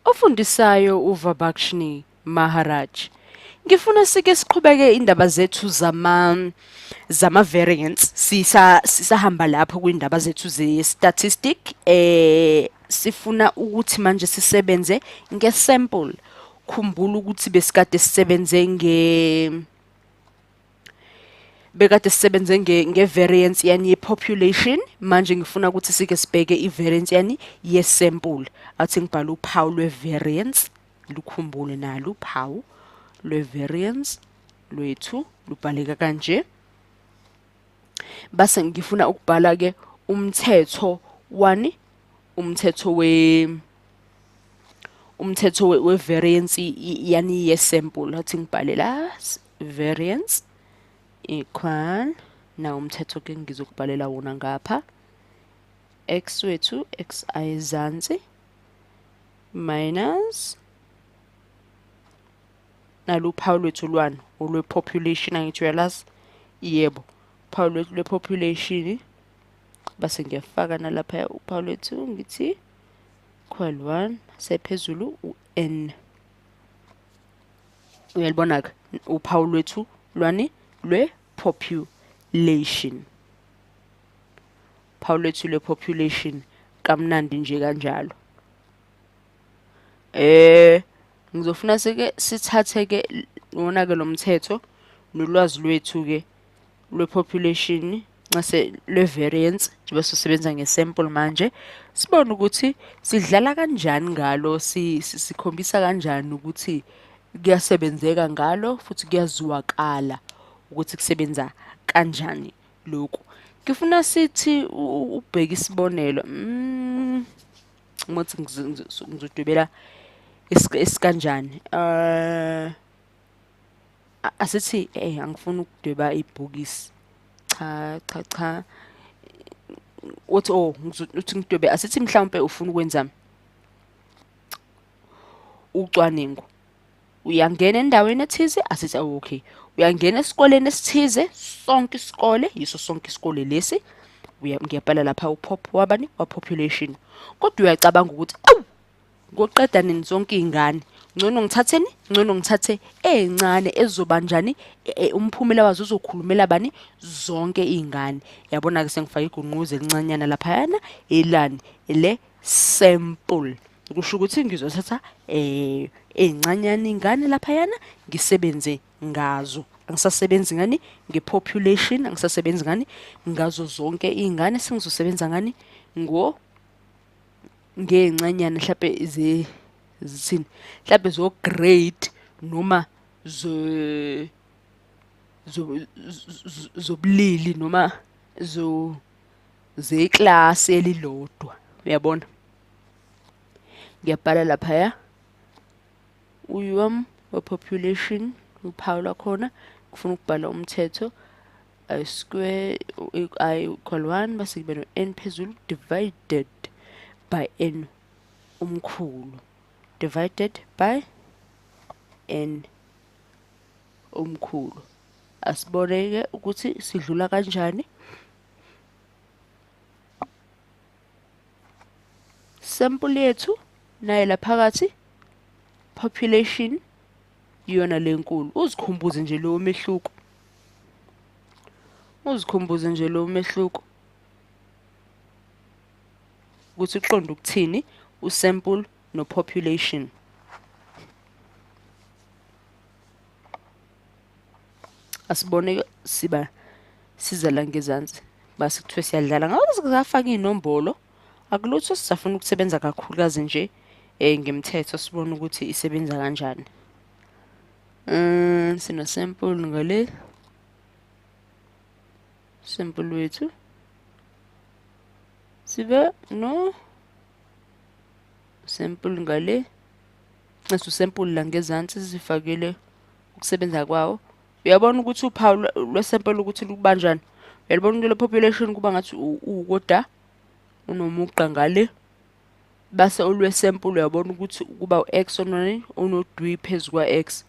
Ofundisayo uVabakshni Maharaj. Ngifuna sike siqhubeke indaba zethu zama variance sisahamba lapho kwindaba zethu ze statistic sifuna ukuthi manje sisebenze ngesample. Khumbula ukuthi besikade sisebenze nge-variance yani ye-population. Manje ngifuna ukuthi sike sibheke i-variance yani ye-sample. Athi ngibhala uphawu lwe-variance, lukhumbule nalo uphawu lwe-variance lwethu lubhaleka kanje. Base ngifuna ukubhala-ke umthetho wani, umthetho we-variance yani ye-sample. Athi ngibhale la variance equal na umthetho ke ngizokubhalela wona ngapha. X wethu x ayizansi minus naluphawu lwethu lwani olwe-population. Angithi uyalazi? Yebo, uphawu lwethu lwe-population. Base ngiyafaka nalapha uphawu lwethu ngithi equal 1 sephezulu u-n. Uyalibona-ke uphawu lwethu lwani lwe-population. Uphawu lwethu lwe-population kamnandi nje kanjalo. Ngizofuna sike sithathe-ke wona-ke lo mthetho nolwazi lwethu-ke lwe-population mase lwe-variance njengoba sisebenza nge-sample manje. Sibone ukuthi sidlala kanjani ngalo, sikhombisa kanjani ukuthi kuyasebenzeka ngalo futhi kuyazwakala ukuthi kusebenza kanjani lokhu. Ngifuna sithi ubheke isibonelo. Ngothi ngizodwebela isikanjani. Asithi angifuni ukudweba ibhokisi. Cha. Uthi ngidwebe, asithi mhlawumbe ufuna ukwenza ucwaningo. Uyangena endaweni ethize, asithi okay. Uyangena esikoleni esithize, sonke isikole, yiso sonke isikole lesi. Ngiyabhala lapha upop wabani wa-population. Kodwa uyacabanga ukuthi ngoqeda nini zonke izingane. Ngcono ngithathe ezincane ezizobanjani, umphumela wazo uzokhulumela bani zonke izingane. Yabona ke sengifaka igungquze elincanyana lapha yana elani ele sample. Kusho ukuthi ngizothatha ezincanyana izingane lapha yana ngisebenze ngazo. Angisasebenzi ngani nge-population, angisasebenzi ngani ngazo zonke izingane, sengizosebenza ngani ngezincanyana mhlawumbe zithini, mhlawumbe zo grade noma zobulili noma zeklasi elilodwa. Uyabona? Ngiyabhala lapha ya we-population uphawu lakhona. Kufuna ukubhala umthetho I square I equal 1 base kube no n phezulu divided by n umkhulu, divided by n umkhulu. Asiboneke ukuthi sidlula kanjani. Sample yethu naye laphakathi, population iyona lenkulu. Uzikhumbuze nje lo mehluko. Ukuthi uqonda ukuthini usample no-population. Asibone siza la ngezansi base kuthiwe siyadlala ngawo sizafaka inombolo. Akulutho sisafuna ukusebenza kakhulukazi nje ngemthetho sibone ukuthi isebenza kanjani. Sino sample ngale, sample wethu sibe no sample ngale, nase sample la ngezansi sifakele ukusebenza kwawo. Uyabona ukuthi uphawu lwe-sample ukuthi lukubanjani. Uyabona ukuthi le-population kuba ngathi ukoda unomuqa ngale, base olwe-sample uyabona ukuthi kuba u-x onani onodwi phezu kwa-x.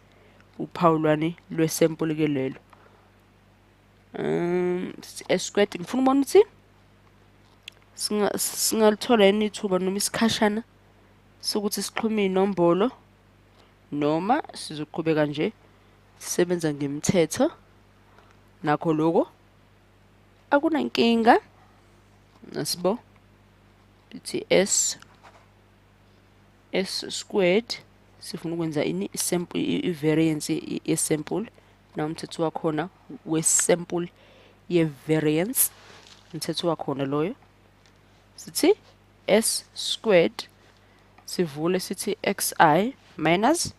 Uphawu lwani lwe-sample ke lelo. Squared ngifuna ubona ukuthi singalithola yini ithuba noma isikhashana sokuthi sixhume inombolo noma sizoqhubeka nje sisebenza ngemithetho. Nakho lokho akunankinga. Nasibo lithi s squared sifuna ukwenza ini isample i-variance ye-sample na umthetho wakhona we-sample ye-variance umthetho wakhona loyo sithi s squared sivule sithi xi minus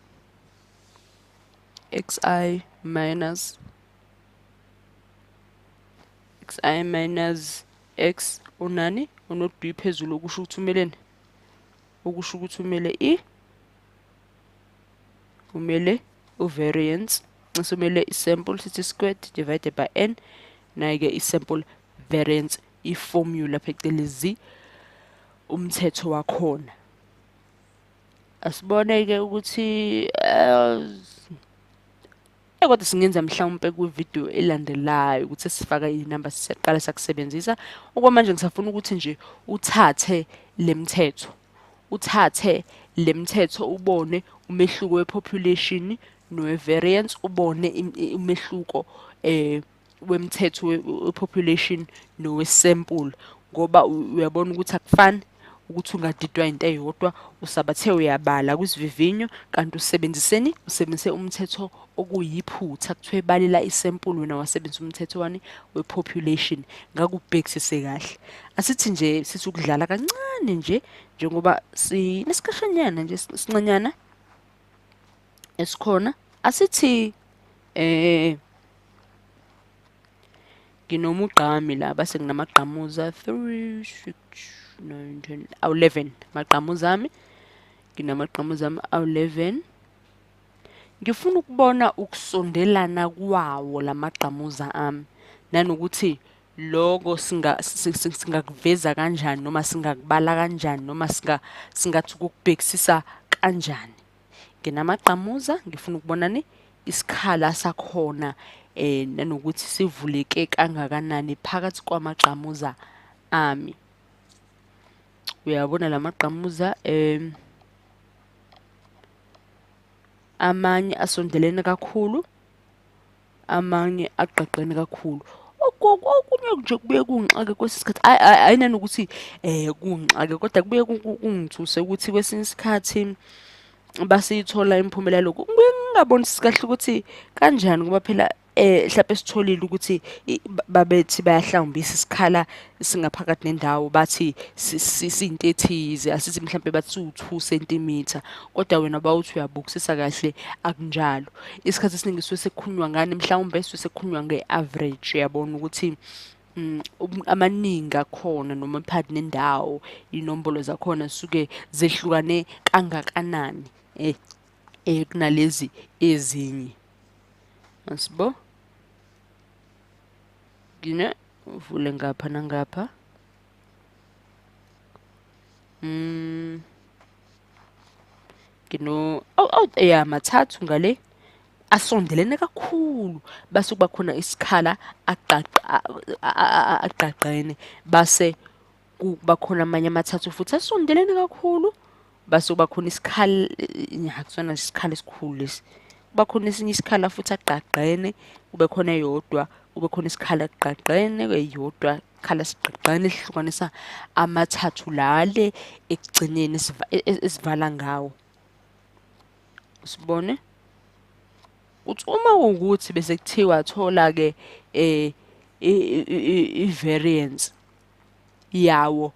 x unani unod phezulu okusho ukuthi umeleni okusho ukuthi umele u-variance ngisumele i-sample sithi squared divided by n nayi-ke i-sample variance i-formula phecelezi umthetho wakhona. Asibone-ke ukuthi kodwa singenza mhlawumpe kwividiyo elandelayo ukuthi sifaka inamba siyaqala sakusebenzisa. Okwamanje ngisafuna ukuthi nje uthathe le mthetho ubone umehluko we-population nowe-variance, ubone umehluko wemthetho we-population nowe-sample ngoba uyabona ukuthi akufani ukuthi ungadidwa into eyodwa usabathe uyabala kwisivivinyo kanti usebenzise umthetho okuyiphutha kuthiwe balela isample wena wasebenzisa umthetho wani we-population. Ngakubhekisise kahle asithi nje sithi ukudlala kancane nje njengoba sinesikashanyana nje sincanyana esikhona asithi nginomugqami la base nginamagqamuza 3 6 9 10 11 maqhamuza ami nginamaqhamuza ami 11. Ngifuna ukubona ukusondelana kwawo lamaqhamuza ami nanokuthi lokho singakuveza kanjani noma singakubala kanjani noma singathi ukubhekisisa kanjani. Nginamaqhamuza ngifuna ukubonani isikhala sakhona nanokuthi sivuleke kangakanani phakathi kwamaqhamuza ami. Uyabona lamaqhamuza amanye asondelene kakhulu amanye aqaqene kakhulu. Okunye nje kubuye kungixake kwesikhathi ayinani ukuthi kungixake kodwa kubuye kungithuse ukuthi kwesinye isikhathi basiyithola imiphumela yalokho. Ngibuye ngingabonisi kahle ukuthi kanjani ngoba phela mhlawumbe sitholile ukuthi babethi bayahlawumbisa isikhala singaphakathi nendawo bathi sinto ethize asithi mhlawumbe bathi u2 cm kodwa wena bawuthi uyabukisisa kahle akunjalo. Isikhathi esiningi suke sekukhulunywa ngani mhlawumbe suke sekukhulunywa nge-average uyabona ukuthi amaningi akhona noma phakathi nendawo inombolo zakhona suke zehlukane kangakanani kunalezi ezinye. Asibo ngine uvule ngapha nangapha ngino mathathu ngale asondelene kakhulu base kuba khona isikhala aqaqene base kuba khona amanye amathathu futhi asondelene kakhulu base kuba khona isikhala kusona isikhala esikhulu lesi kuba khona esinye isikhala futhi aqaqene kube khona eyodwa kube khona isikhala aqaqene eyodwa isikhala siqaqene ehlukanisa amathathu lale ekugcineni esivala ngawo. Sibone uthi uma ukuthi bese kuthiwa thola ke i-variance yawo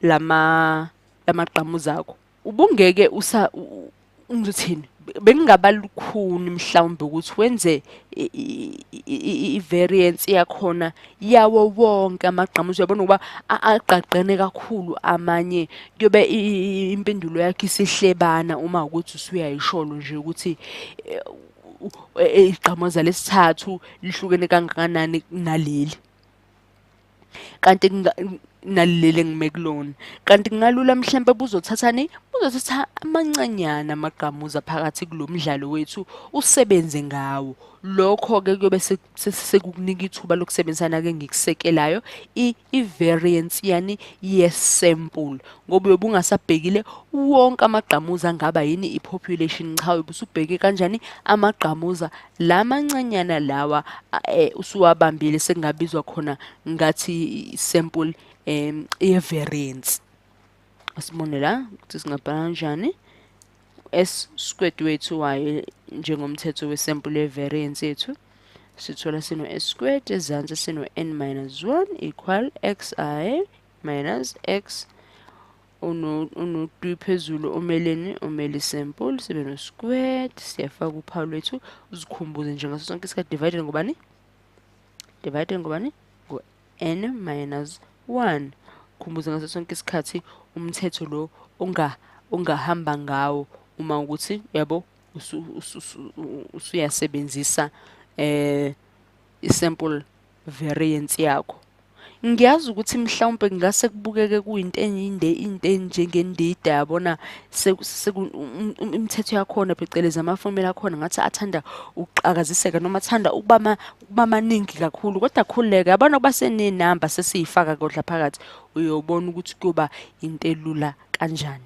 lamaqhamuza akho ubungeke ungizothini bekungaba lukhuni mhlawumbe ukuthi wenze i-variance yakhona yawo wonke amaqhamuza. Uyabona ngoba aqaqene kakhulu amanye kuyobe impendulo yakhe isihlebana uma ukuthi usuyayisholo nje ukuthi iqhamuza lesithathu lihlukene kangakanani kunaleli kanti nalilele engimekulona. Kanti kungalula mhlambe buzothathani, buzothatha amancanyana amagqamuza phakathi kulo mdlalo wethu usebenze ngawo. Lokho-ke kuyobe sekukunika ithuba lokusebenzisana-ke ngikusekelayo i-variance yani yesample, ngoba uyobe ungasabhekile wonke amagqamuza angaba yini i-population, cha uyobe usubheke kanjani amagqamuza lamancanyana lawa usuwabambile, sekungabizwa khona ngathi sample ye-variance. Asibone la ukuthi singabhala kanjani. S squared wethu wayo njengomthetho wesample ye-variance yethu sithola sino s squared, ezansi sino n minus 1 equal xi minus x uno 3 phezulu omeleni, omele isample sibe no squared, siyafaka uphawu lwethu uzikhumbuze nje ngaso sonke isikhathi divided ngobani? Divided ngobani? Ngo n minus 1. Khumbuza ngaso sonke isikhathi umthetho lo ongahamba ngawo uma ukuthi yabo usuyasebenzisa isample variance yakho. Ngiyazi ukuthi mhlawumbe kungase kubukeke kuyinto enjengendida, yabona imithetho yakhona phecelezi amafomula akhona ngathi athanda ukuqakaziseka noma athanda ukuba maningi kakhulu, kodwa khululeka, yabona kuba senenamba sesiyifaka kodla phakathi uyobona ukuthi kuyoba into elula kanjani.